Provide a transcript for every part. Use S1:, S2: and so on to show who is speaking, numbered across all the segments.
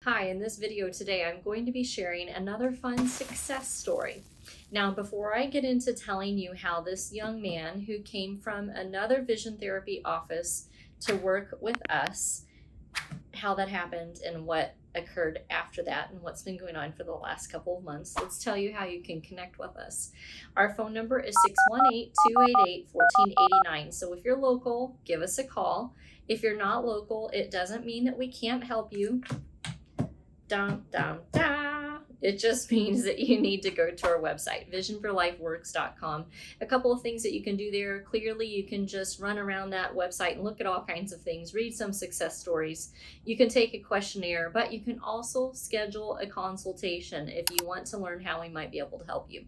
S1: Hi, in this video today, I'm going to be sharing another fun success story. Now, before I get into telling you how this young man who came from another vision therapy office to work with us, how that happened and what occurred after that and what's been going on for the last couple of months, let's tell you how you can connect with us. Our phone number is 618-288-1489. So if you're local, give us a call. If you're not local, it doesn't mean that we can't help you. Dum, dum, da. It just means that you need to go to our website, visionforlifeworks.com. A couple of things that you can do there. Clearly, you can just run around that website and look at all kinds of things, read some success stories. You can take a questionnaire, but you can also schedule a consultation if you want to learn how we might be able to help you.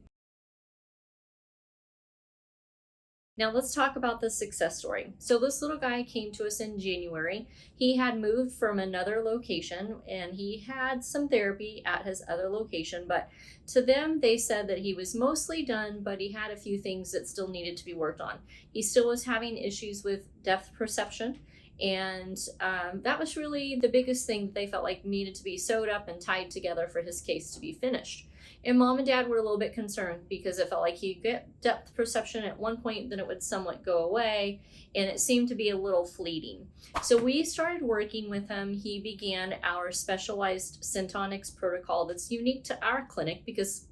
S1: Now let's talk about the success story. So this little guy came to us in January. He had moved from another location and he had some therapy at his other location, but to them, they said that he was mostly done, but he had a few things that still needed to be worked on. He still was having issues with depth perception. And that was really the biggest thing that they felt like needed to be sewed up and tied together for his case to be finished. And mom and dad were a little bit concerned because it felt like he'd get depth perception at one point, then it would somewhat go away, and it seemed to be a little fleeting. So we started working with him. He began our specialized syntonics protocol that's unique to our clinic because,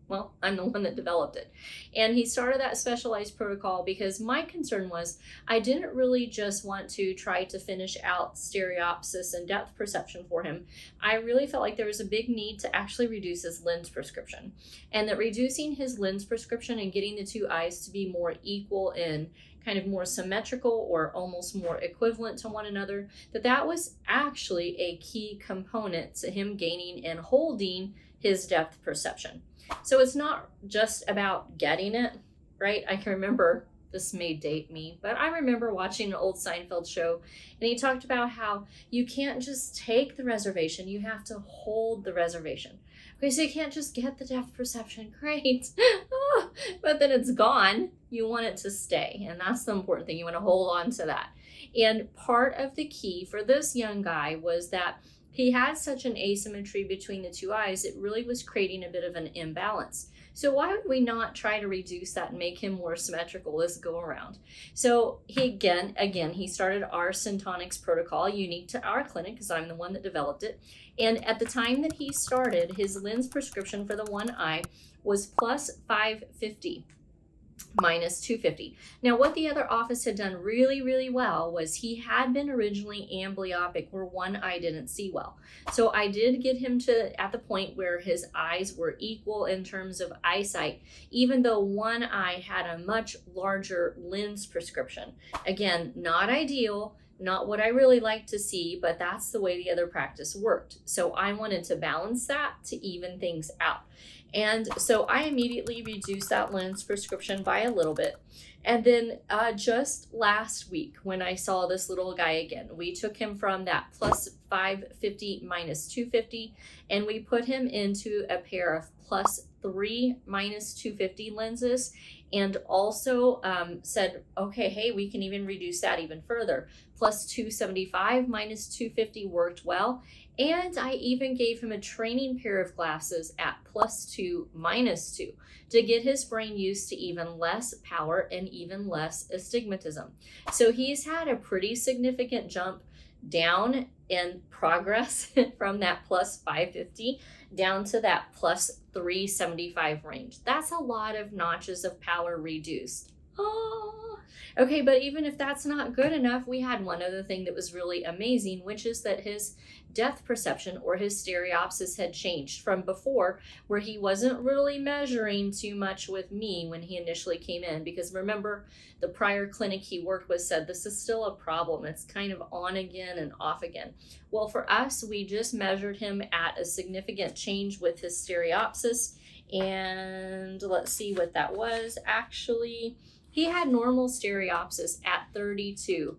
S1: well, I'm the one that developed it. And he started that specialized protocol because my concern was I didn't really just want to try to finish out stereopsis and depth perception for him. I really felt like there was a big need to actually reduce his lens prescription, and that reducing his lens prescription and getting the two eyes to be more equal and kind of more symmetrical or almost more equivalent to one another, that was actually a key component to him gaining and holding his depth perception. So it's not just about getting it, right? I can remember, this may date me, but I remember watching an old Seinfeld show, and he talked about how you can't just take the reservation, you have to hold the reservation. Okay, so you can't just get the depth perception, great, but then it's gone. You want it to stay, and that's the important thing. You want to hold on to that. And part of the key for this young guy was that he had such an asymmetry between the two eyes, it really was creating a bit of an imbalance. So why would we not try to reduce that and make him more symmetrical this go around? So he he started our syntonics protocol, unique to our clinic because I'm the one that developed it. And at the time that he started, his lens prescription for the one eye was plus 550. Minus 250. Now, what the other office had done really, really well was he had been originally amblyopic where one eye didn't see well. So I did get him to at the point where his eyes were equal in terms of eyesight, even though one eye had a much larger lens prescription. Again, not ideal, not what I really like to see, but that's the way the other practice worked. So I wanted to balance that to even things out. And so I immediately reduced that lens prescription by a little bit. And then just last week when I saw this little guy again, we took him from that plus 550 minus 250, and we put him into a pair of plus 3 minus 250 lenses, and also said, okay, hey, we can even reduce that even further. Plus 275 minus 250 worked well. And I even gave him a training pair of glasses at plus 2 minus 2 to get his brain used to even less power and even less astigmatism. So he's had a pretty significant jump down in progress from that plus 550 down to that plus 375 range. That's a lot of notches of power reduced. Oh, okay, but even if that's not good enough, we had one other thing that was really amazing, which is that his depth perception or his stereopsis had changed from before, where he wasn't really measuring too much with me when he initially came in, because remember, the prior clinic he worked with said this is still a problem. It's kind of on again and off again. Well, for us, we just measured him at a significant change with his stereopsis, and let's see what that was. Actually, he had normal stereopsis at 32.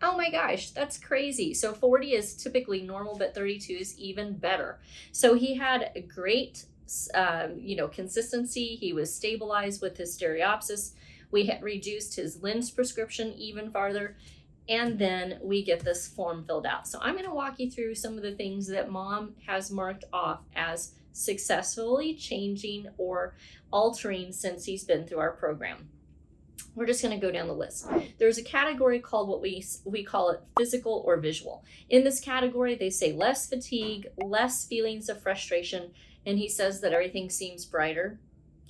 S1: Oh my gosh, that's crazy. So 40 is typically normal, but 32 is even better. So he had a great, consistency. He was stabilized with his stereopsis. We had reduced his lens prescription even farther. And then we get this form filled out. So I'm going to walk you through some of the things that mom has marked off as successfully changing or altering since he's been through our program. We're just going to go down the list. There's a category called what we call it physical or visual. In this category, they say less fatigue, less feelings of frustration, and he says that everything seems brighter.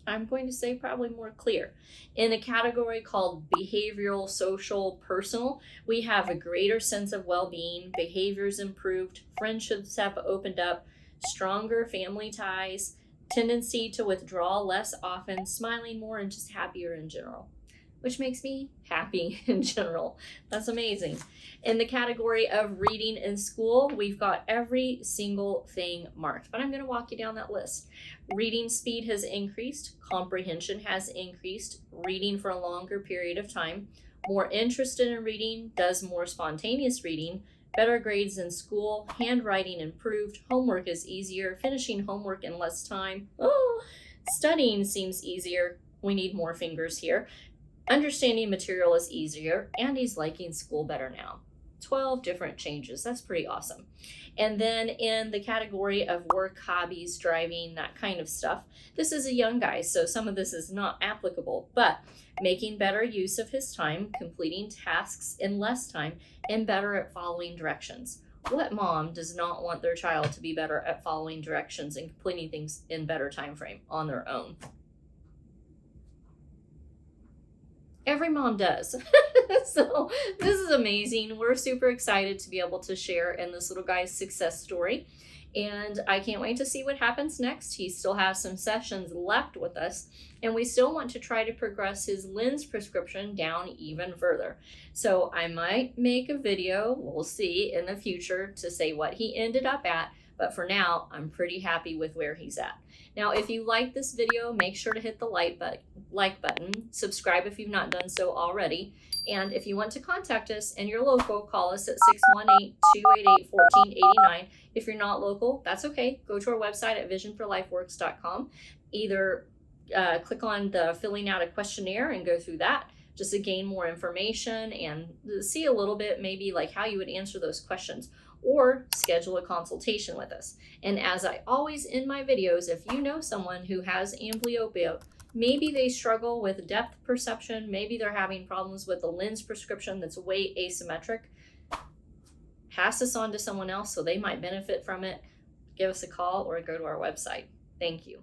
S1: I'm going to say probably more clear. In a category called behavioral, social, personal, we have a greater sense of well-being, behaviors improved, friendships have opened up, stronger family ties, tendency to withdraw less often, smiling more, and just happier in general, which makes me happy in general. That's amazing. In the category of reading in school, we've got every single thing marked, but I'm going to walk you down that list. Reading speed has increased, comprehension has increased, reading for a longer period of time, more interested in reading, does more spontaneous reading, better grades in school, handwriting improved, homework is easier, finishing homework in less time. Oh, studying seems easier. We need more fingers here. Understanding material is easier, and he's liking school better now. 12 different changes. That's pretty awesome. And then in the category of work, hobbies, driving, that kind of stuff, this is a young guy, so some of this is not applicable, but making better use of his time, completing tasks in less time, and better at following directions. What mom does not want their child to be better at following directions and completing things in better time frame on their own? Every mom does. So this is amazing. We're super excited to be able to share in this little guy's success story. And I can't wait to see what happens next. He still has some sessions left with us, and we still want to try to progress his lens prescription down even further. So I might make a video, we'll see in the future, to say what he ended up at. But for now, I'm pretty happy with where he's at. Now, if you like this video, make sure to hit the like button, subscribe if you've not done so already, and if you want to contact us and you're local, call us at 618-288-1489. If you're not local, that's okay. Go to our website at visionforlifeworks.com. Either click on the filling out a questionnaire and go through that, just to gain more information and see a little bit maybe like how you would answer those questions, or schedule a consultation with us. And as I always end my videos, if you know someone who has amblyopia, maybe they struggle with depth perception, maybe they're having problems with the lens prescription that's way asymmetric, pass this on to someone else so they might benefit from it. Give us a call or go to our website. Thank you.